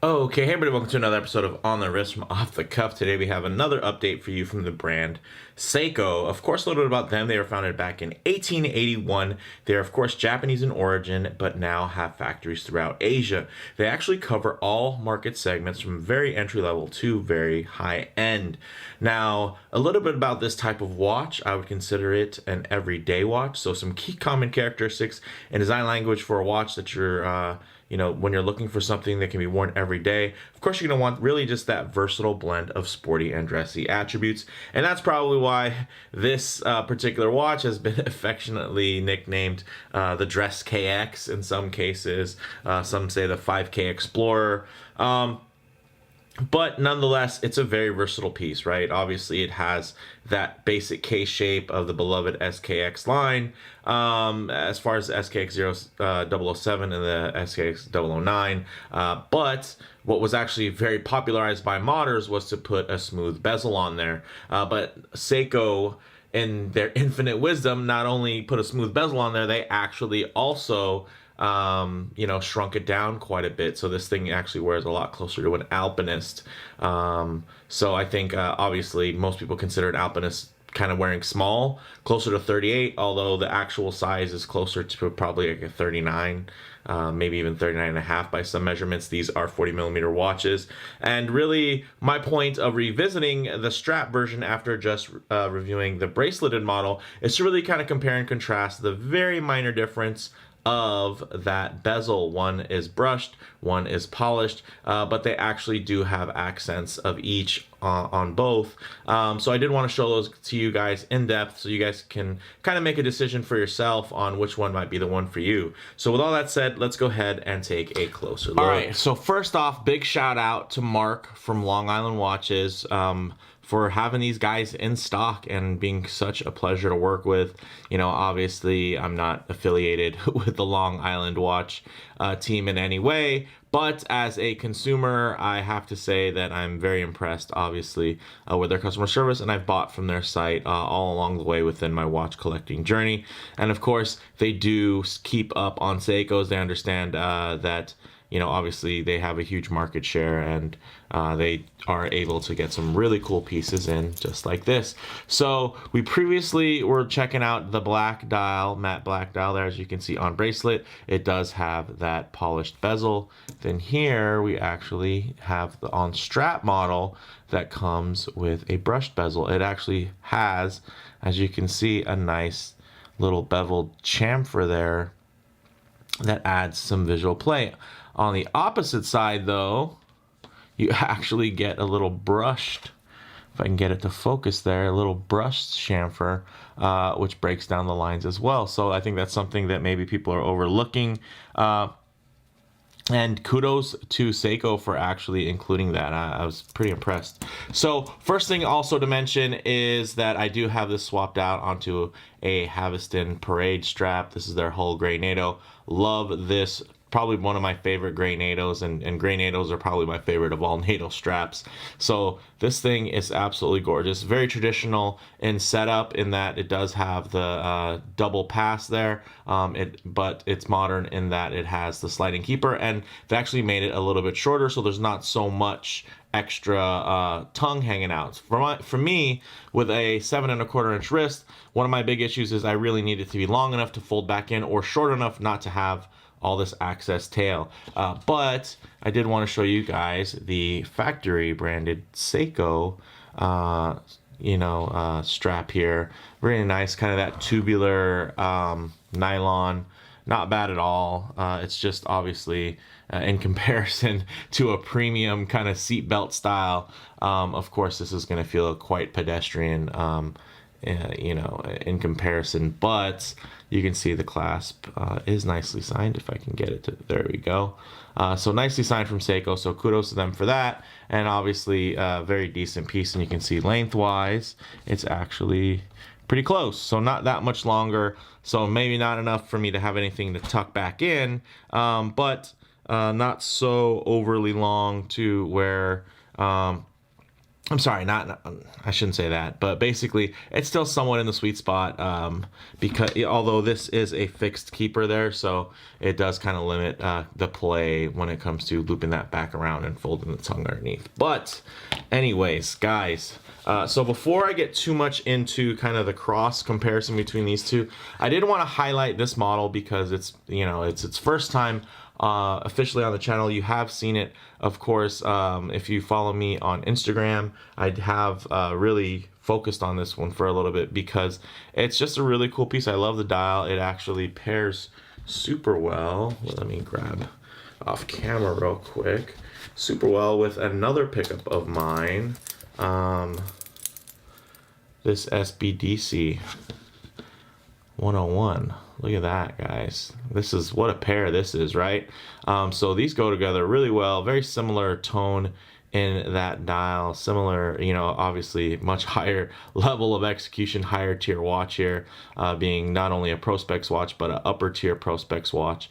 Okay, hey everybody, welcome to another episode of On the Wrist from Off the Cuff. Today we have another update for you from the brand Seiko. Of course, a little bit about them. They were founded back in 1881. They're, of course, Japanese in origin, but now have factories throughout Asia. They actually cover all market segments from very entry level to very high end. Now, a little bit about this type of watch. I would consider it an everyday watch. So some key common characteristics and design language for a watch that you're when you're looking for something that can be worn every day. Of course, you're going to want really just that versatile blend of sporty and dressy attributes. And that's probably why this particular watch has been affectionately nicknamed the DressKX in some cases. Some say the 5K Explorer. But nonetheless, it's a very versatile piece, right? Obviously, it has that basic case shape of the beloved SKX line. As far as the SKX 007 and the SKX 009. But what was actually very popularized by modders was to put a smooth bezel on there. But Seiko, in their infinite wisdom, not only put a smooth bezel on there, they actually also shrunk it down quite a bit. So this thing actually wears a lot closer to an alpinist. So I think obviously most people consider an alpinist kind of wearing small, closer to 38, although the actual size is closer to probably like a 39, maybe even 39 and a half by some measurements. These are 40 millimeter watches. And really my point of revisiting the strap version after just reviewing the braceleted model is to really kind of compare and contrast the very minor difference of that bezel. One is brushed, one is polished, but they actually do have accents of each on both. So I did want to show those to you guys in depth so you guys can kind of make a decision for yourself on which one might be the one for you. So with all that said, let's go ahead and take a closer look. All right, so first off, big shout out to Mark from Long Island Watches for having these guys in stock and being such a pleasure to work with. Obviously I'm not affiliated with the Long Island Watch team in any way, but as a consumer, I have to say that I'm very impressed, obviously, with their customer service, and I've bought from their site all along the way within my watch collecting journey. And of course, they do keep up on Seikos. They understand that obviously they have a huge market share, and they are able to get some really cool pieces in just like this. So we previously were checking out the black dial, matte black dial there, as you can see on bracelet. It does have that polished bezel. Then here we actually have the on strap model that comes with a brushed bezel. It actually has, as you can see, a nice little beveled chamfer there that adds some visual play. On the opposite side, though, you actually get a little brushed, if I can get it to focus there, a little brushed chamfer, which breaks down the lines as well. So I think that's something that maybe people are overlooking. And kudos to Seiko for actually including that. I was pretty impressed. So first thing also to mention is that I do have this swapped out onto a Haveston Parade strap. This is their whole gray NATO. Love this. Probably one of my favorite gray NATOs, and gray NATOs are probably my favorite of all NATO straps. So this thing is absolutely gorgeous. Very traditional in setup in that it does have the double pass there, but it's modern in that it has the sliding keeper, and they actually made it a little bit shorter, so there's not so much extra tongue hanging out. For me, with a 7¼ inch wrist, one of my big issues is I really need it to be long enough to fold back in or short enough not to have all this access tail. But I did want to show you guys the factory branded Seiko strap here. Really nice, kind of that tubular nylon. Not bad at all. It's just obviously in comparison to a premium kind of seatbelt style, of course this is going to feel quite pedestrian in comparison, but you can see the clasp is nicely signed. If I can get it to, there we go. So nicely signed from Seiko, so kudos to them for that. And obviously a very decent piece, and you can see lengthwise it's actually pretty close, so not that much longer, so maybe not enough for me to have anything to tuck back in, but not so overly long to where I'm sorry, I shouldn't say that, but basically it's still somewhat in the sweet spot, because although this is a fixed keeper there, so it does kind of limit the play when it comes to looping that back around and folding the tongue underneath. But anyways, guys, so before I get too much into kind of the cross comparison between these two, I did want to highlight this model because it's, you know, it's its first time officially on the channel. You have seen it, of course, if you follow me on Instagram. I have really focused on this one for a little bit because it's just a really cool piece. I love the dial. It actually pairs super well. Let me grab off camera real quick. Super well with another pickup of mine. This SBDC 101. Look at that, guys. This is what a pair this is, right? So these go together really well. Very similar tone in that dial. Similar, you know, obviously much higher level of execution, higher tier watch here, being not only a Pro Specs watch, but an upper tier Pro Specs watch.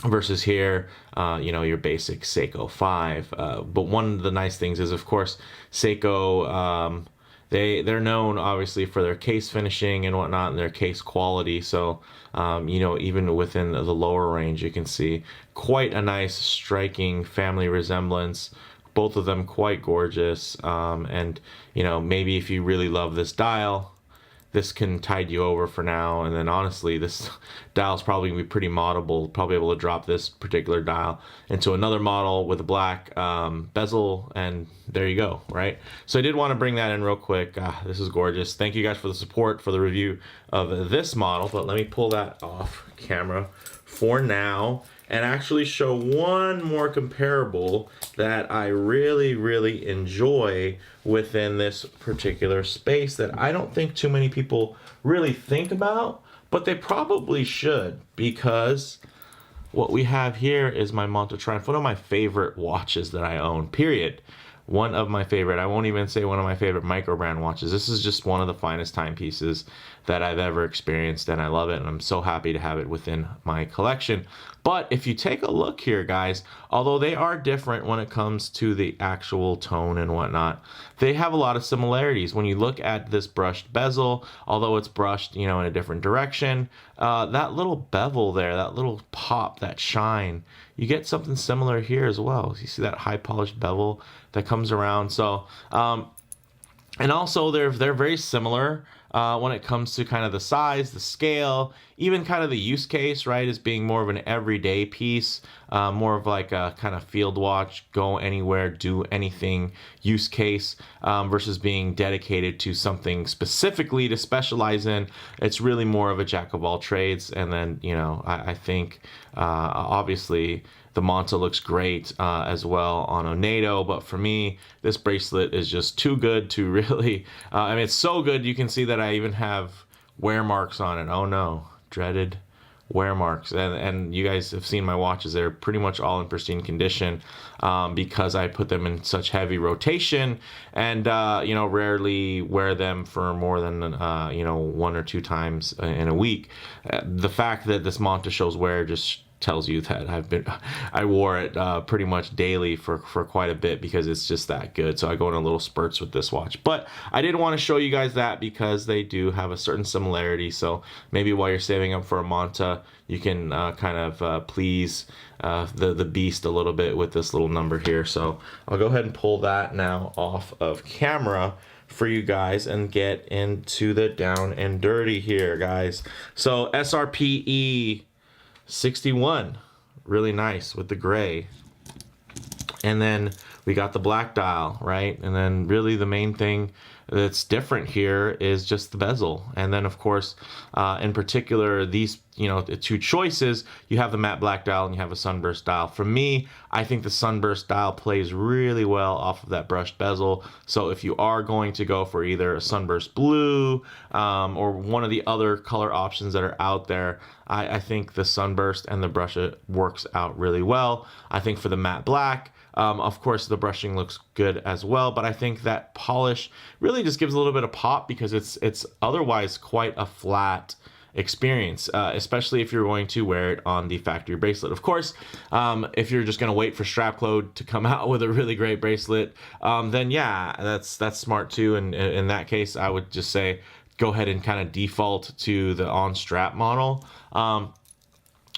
Versus here, you know, your basic Seiko 5. But one of the nice things is, of course, Seiko, they're known obviously for their case finishing and whatnot and their case quality. So you know, even within the lower range, you can see quite a nice striking family resemblance. Both of them quite gorgeous. And you know, maybe if you really love this dial, this can tide you over for now. And then honestly, this dial is probably gonna be pretty moddable. Probably able to drop this particular dial into another model with a black bezel, and there you go, right? So I did want to bring that in real quick. This is gorgeous. Thank you guys for the support for the review of this model, but let me pull that off camera for now and actually show one more comparable that I really, really enjoy within this particular space that I don't think too many people really think about, but they probably should, because what we have here is my Monta Triumph, one of my favorite watches that I own, period. One of my favorite, I won't even say one of my favorite micro brand watches. This is just one of the finest timepieces that I've ever experienced, and I love it, and I'm so happy to have it within my collection. But if you take a look here, guys, although they are different when it comes to the actual tone and whatnot, they have a lot of similarities. When you look at this brushed bezel, although it's brushed, you know, in a different direction, that little bevel there, that little pop, that shine, you get something similar here as well. You see that high polished bevel that comes around. So, and also they're very similar when it comes to kind of the size, the scale, even kind of the use case, right, as being more of an everyday piece, more of like a kind of field watch, go anywhere, do anything use case, versus being dedicated to something specifically to specialize in. It's really more of a jack of all trades. And then, you know, I think obviously the Monta looks great as well on a NATO, but for me, this bracelet is just too good to really, I mean, it's so good, you can see that I even have wear marks on it. Oh no, dreaded wear marks. And you guys have seen my watches, they're pretty much all in pristine condition, because I put them in such heavy rotation and, you know, rarely wear them for more than, you know, 1 or 2 times in a week. The fact that this Monta shows wear just tells you that I wore it pretty much daily for quite a bit, because it's just that good. So I go in a little spurts with this watch, but I did want to show you guys that because they do have a certain similarity. So maybe while you're saving up for a Monta, you can kind of please the beast a little bit with this little number here. So I'll go ahead and pull that now off of camera for you guys and get into the down and dirty here, guys. So SRPE 61, really nice with the gray, and then we got the black dial, right? And then really the main thing that's different here is just the bezel. And then of course, in particular, these, you know, the 2 choices, you have the matte black dial and you have a sunburst dial. For me, I think the sunburst dial plays really well off of that brushed bezel. So if you are going to go for either a sunburst blue or one of the other color options that are out there, I think the sunburst and the brush works out really well. I think for the matte black, of course, the brushing looks good as well, but I think that polish really just gives a little bit of pop because it's otherwise quite a flat experience, especially if you're going to wear it on the factory bracelet. Of course, if you're just going to wait for Strapcode to come out with a really great bracelet, then yeah, that's smart too. And in that case, I would just say go ahead and kind of default to the on strap model.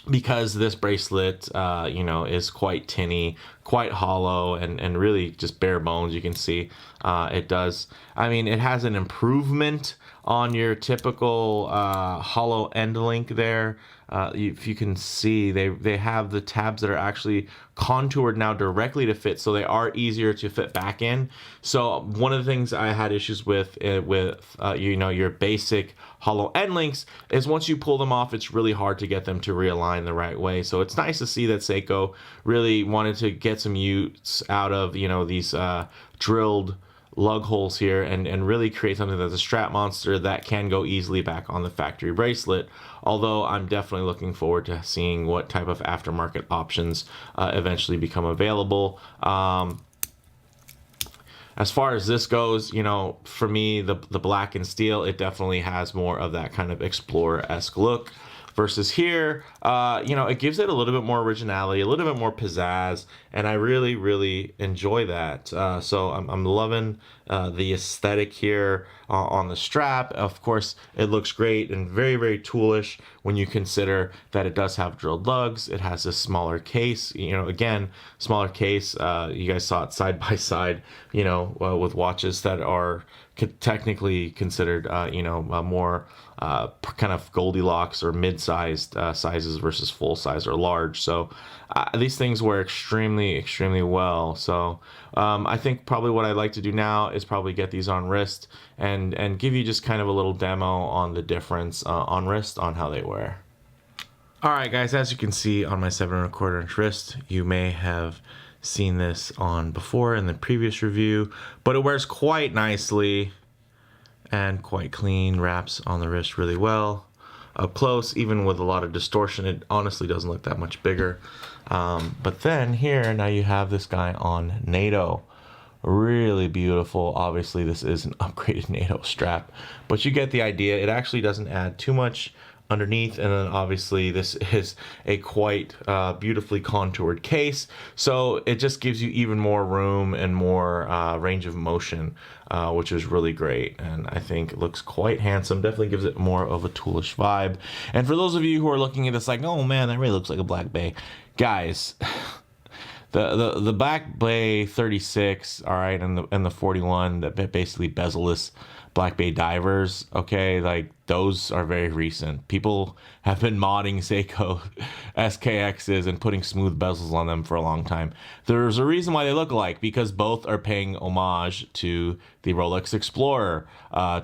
Because this bracelet, you know, is quite tinny, quite hollow, and really just bare bones. You can see it does. I mean, it has an improvement on your typical hollow end link there. If you can see, they have the tabs that are actually contoured now directly to fit, so they are easier to fit back in. So one of the things I had issues with you know, your basic hollow end links is once you pull them off, it's really hard to get them to realign the right way. So it's nice to see that Seiko really wanted to get some use out of, you know, these drilled lug holes here and really create something that's a strap monster that can go easily back on the factory bracelet. Although I'm definitely looking forward to seeing what type of aftermarket options eventually become available. As far as this goes, you know, for me, the black and steel, it definitely has more of that kind of Explorer-esque look. Versus here, you know, it gives it a little bit more originality, a little bit more pizzazz, and I really, really enjoy that. So I'm loving the aesthetic here on the strap. Of course, it looks great and very, very toolish when you consider that it does have drilled lugs. It has a smaller case, you know, again, smaller case. You guys saw it side by side, you know, with watches that are technically considered, you know, more kind of Goldilocks or mid-sized sizes versus full size or large. So these things wear extremely, extremely well. So I think probably what I'd like to do now is probably get these on wrist and give you just kind of a little demo on the difference on wrist on how they wear. All right, guys, as you can see on my 7¼ inch wrist, you may have seen this on before in the previous review, but it wears quite nicely and quite clean, wraps on the wrist really well. Up close, even with a lot of distortion, it honestly doesn't look that much bigger. But then here, now you have this guy on NATO. Really beautiful. Obviously, this is an upgraded NATO strap, but you get the idea. It actually doesn't add too much underneath, and then obviously this is a quite beautifully contoured case, so it just gives you even more room and more range of motion, which is really great, and I think it looks quite handsome. Definitely gives it more of a toolish vibe. And for those of you who are looking at this like, oh man, that really looks like a Black Bay, guys, the Black Bay 36, all right, and the 41, that basically bezel-less Black Bay divers, okay, like those are very recent. People have been modding Seiko SKXs and putting smooth bezels on them for a long time. There's a reason why they look alike, because both are paying homage to the Rolex Explorer.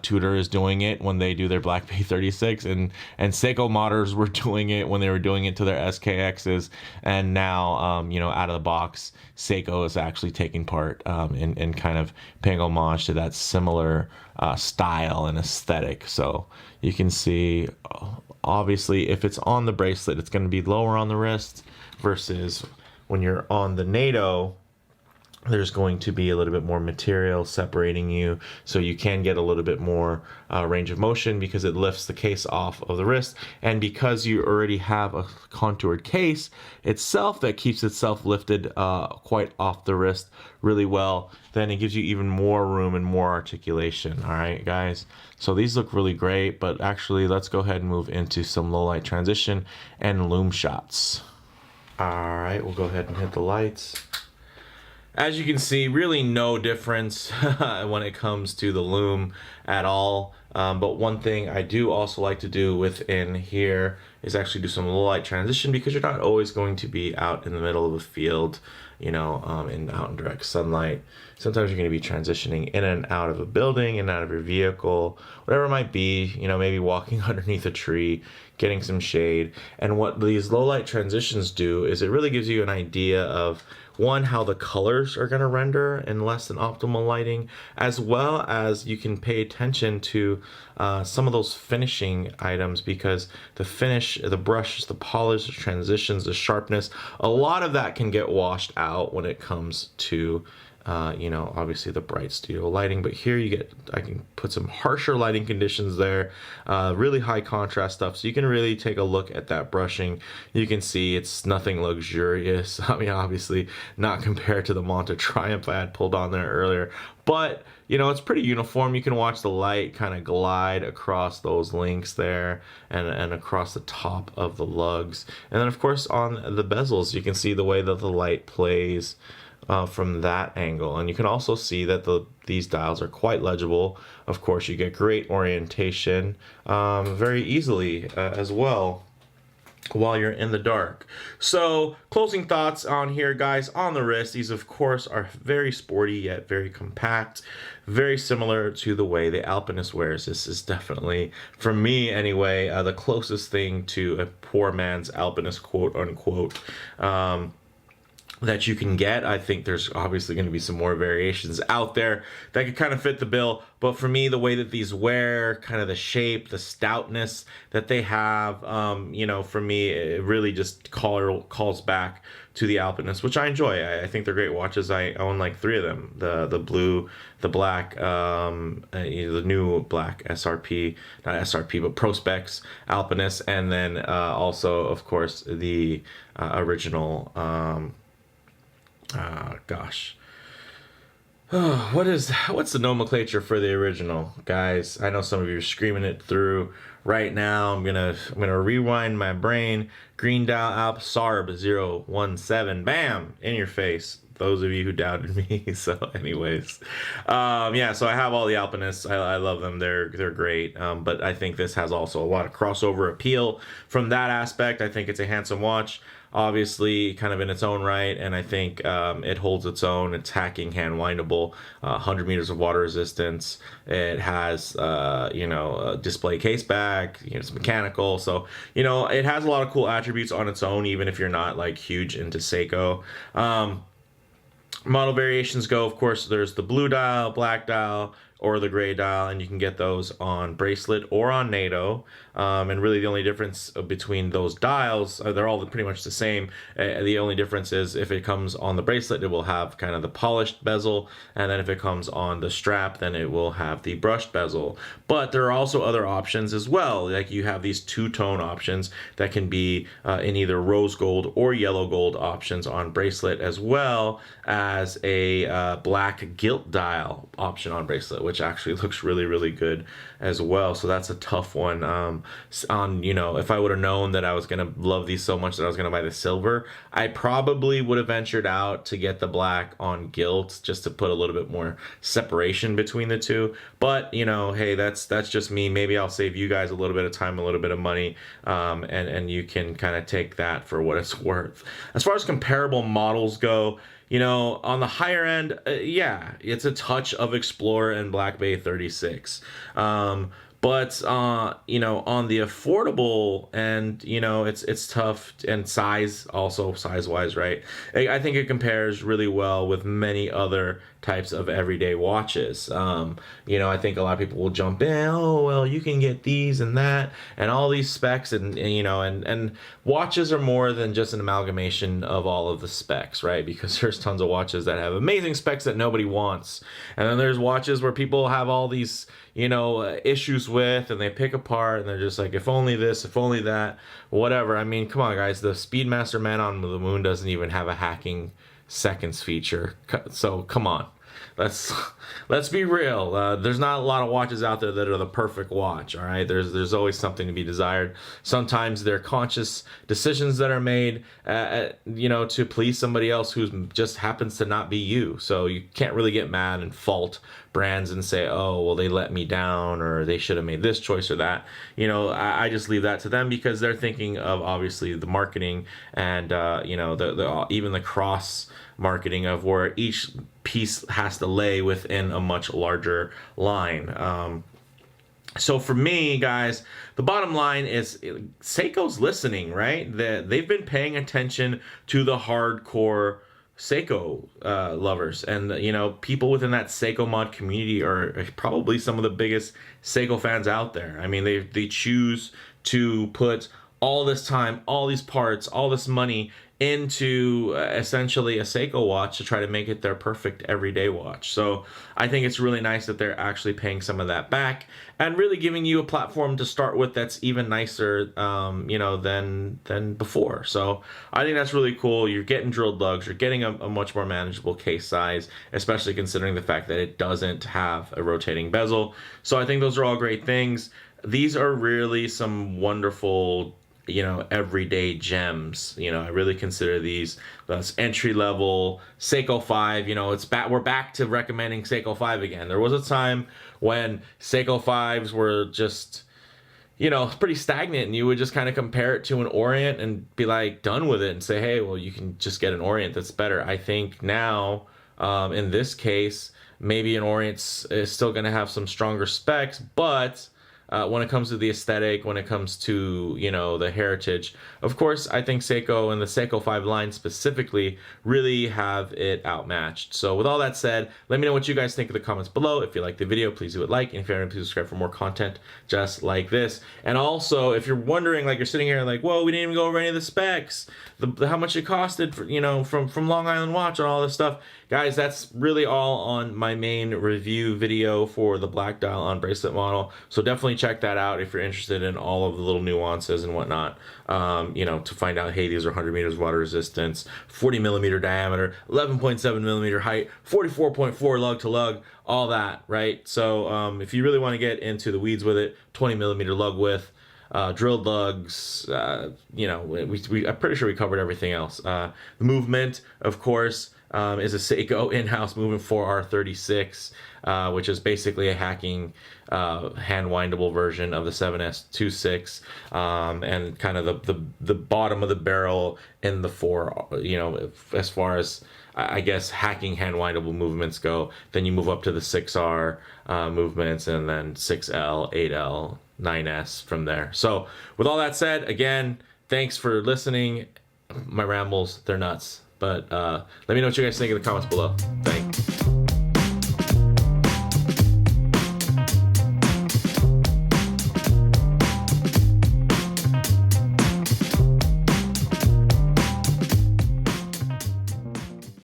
Tudor is doing it when they do their Black Bay 36, and Seiko modders were doing it when they were doing it to their SKXs, and now, you know, out of the box, Seiko is actually taking part in kind of paying homage to that similar style and aesthetic. So you can see, obviously, if it's on the bracelet, it's going to be lower on the wrist, versus when you're on the NATO, there's going to be a little bit more material separating you, so you can get a little bit more range of motion because it lifts the case off of the wrist. And because you already have a contoured case itself that keeps itself lifted quite off the wrist really well, then it gives you even more room and more articulation. All right, guys, so these look really great, but actually let's go ahead and move into some low light transition and Loom shots. All right, we'll go ahead and hit the lights. As you can see, really no difference when it comes to the Loom at all. But one thing I do also like to do within here is actually do some low light transition, because you're not always going to be out in the middle of a field, you know, out in direct sunlight. Sometimes you're going to be transitioning in and out of a building and out of your vehicle, whatever it might be, you know, maybe walking underneath a tree, getting some shade. And what these low light transitions do is it really gives you an idea of, one, how the colors are going to render in less than optimal lighting, as well as you can pay attention to some of those finishing items, because the finish, the brush, the polish, the transitions, the sharpness, a lot of that can get washed out when it comes to you know, obviously the bright studio lighting, but here you get, I can put some harsher lighting conditions there, really high contrast stuff. So you can really take a look at that brushing. You can see it's nothing luxurious. I mean, obviously not compared to the Monta Triumph I had pulled on there earlier, but you know, it's pretty uniform. You can watch the light kind of glide across those links there and across the top of the lugs. And then of course on the bezels, you can see the way that the light plays from that angle, and you can also see that these dials are quite legible. Of course, you get great orientation very easily as well while you're in the dark. So closing thoughts on here, guys, on the wrist, these of course are very sporty yet very compact, very similar to the way the Alpinist wears. This is definitely, for me anyway, the closest thing to a poor man's Alpinist, quote unquote, that you can get. I think there's obviously going to be some more variations out there that could kind of fit the bill, but for me, the way that these wear, kind of the shape, the stoutness that they have, you know, for me, it really just calls back to the Alpinist, which I enjoy. I think they're great watches. I own like 3 of them: the blue, the black, the new black SRP, not SRP, but Prospex Alpinist, and then also, of course, the original. Gosh. Oh, what's the nomenclature for the original, guys? I know some of you are screaming it through right now. I'm gonna rewind my brain. Green dial Alp SARB 017. Bam! In your face. Those of you who doubted me. So anyways, yeah, so I have all the Alpinists. I love them. They're great. But I think this has also a lot of crossover appeal from that aspect. I think it's a handsome watch, obviously kind of in its own right, and I think it holds its own. It's hacking, hand windable, 100 meters of water resistance. It has you know, a display case back, you know, it's mechanical, so you know, it has a lot of cool attributes on its own, even if you're not like huge into Seiko. Model variations go, of course, there's the blue dial, black dial, or the gray dial, and you can get those on bracelet or on NATO. And really the only difference between those dials, they're all pretty much the same. The only difference is if it comes on the bracelet, it will have kind of the polished bezel, and then if it comes on the strap, then it will have the brushed bezel. But there are also other options as well. Like you have these two-tone options that can be in either rose gold or yellow gold options on bracelet, as well as a black gilt dial option on bracelet, which actually looks really, really good as well. So that's a tough one. On, you know, if I would have known that I was gonna love these so much that I was gonna buy the silver, I probably would have ventured out to get the black on gilt just to put a little bit more separation between the two. But you know, hey, that's just me. Maybe I'll save you guys a little bit of time, a little bit of money, and you can kind of take that for what it's worth. As far as comparable models go, you know, on the higher end, yeah, it's a touch of Explorer and Black Bay 36. But you know, on the affordable end, you know, it's tough, and size also, size-wise, right? I think it compares really well with many other types of everyday watches. You know, I think a lot of people will jump in, oh, well, you can get these and that and all these specs, and you know, and watches are more than just an amalgamation of all of the specs, right? Because there's tons of watches that have amazing specs that nobody wants, and then there's watches where people have all these, you know, issues with, and they pick apart, and they're just like, if only this, if only that, whatever. I mean, come on, guys, the Speedmaster Man on the Moon doesn't even have a hacking seconds feature, so come on. Let's be real. There's not a lot of watches out there that are the perfect watch. All right, there's always something to be desired. Sometimes they're conscious decisions that are made, you know, to please somebody else who just happens to not be you. So you can't really get mad and fault brands and say, oh, well, they let me down, or they should have made this choice or that. You know, I just leave that to them, because they're thinking of obviously the marketing and you know, the even the cross marketing of where each piece has to lay within a much larger line. So for me, guys, the bottom line is Seiko's listening, right? They've been paying attention to the hardcore Seiko lovers, and you know, people within that Seiko mod community are probably some of the biggest Seiko fans out there. I mean, they choose to put all this time, all these parts, all this money into essentially a Seiko watch to try to make it their perfect everyday watch. So I think it's really nice that they're actually paying some of that back and really giving you a platform to start with that's even nicer, you know, than before. So I think that's really cool. You're getting drilled lugs, you're getting a much more manageable case size, especially considering the fact that it doesn't have a rotating bezel. So I think those are all great things. These are really some wonderful, you know, everyday gems. You know, I really consider these entry level Seiko 5. You know, we're back to recommending Seiko 5 again. There was a time when Seiko 5s were just, you know, pretty stagnant, and you would just kind of compare it to an Orient and be like done with it and say, hey, well, you can just get an Orient that's better. I think now, in this case, maybe an Orient is still going to have some stronger specs, but when it comes to the aesthetic, when it comes to, you know, the heritage, of course, I think Seiko and the Seiko 5 line specifically really have it outmatched. So with all that said, let me know what you guys think in the comments below. If you like the video, please do it like, and if you're not, please subscribe for more content just like this. And also, if you're wondering, like, you're sitting here like, whoa, we didn't even go over any of the specs, how much it costed for, you know, from Long Island Watch and all this stuff, guys, that's really all on my main review video for the black dial on bracelet model. So definitely check that out if you're interested in all of the little nuances and whatnot. You know, to find out, hey, these are 100 meters water resistance, 40 millimeter diameter, 11.7 millimeter height, 44.4 lug to lug, all that, right? So if you really want to get into the weeds with it, 20 millimeter lug width, drilled lugs, you know, I'm pretty sure we covered everything else. The movement, of course, is a Seiko in-house movement 4R36, which is basically a hacking hand windable version of the 7S26, and kind of the bottom of the barrel in the 4, you know, as far as I guess hacking hand windable movements go. Then you move up to the 6R movements, and then 6L, 8L, 9S from there. So with all that said, again, thanks for listening. My rambles, they're nuts. But let me know what you guys think in the comments below. Thanks.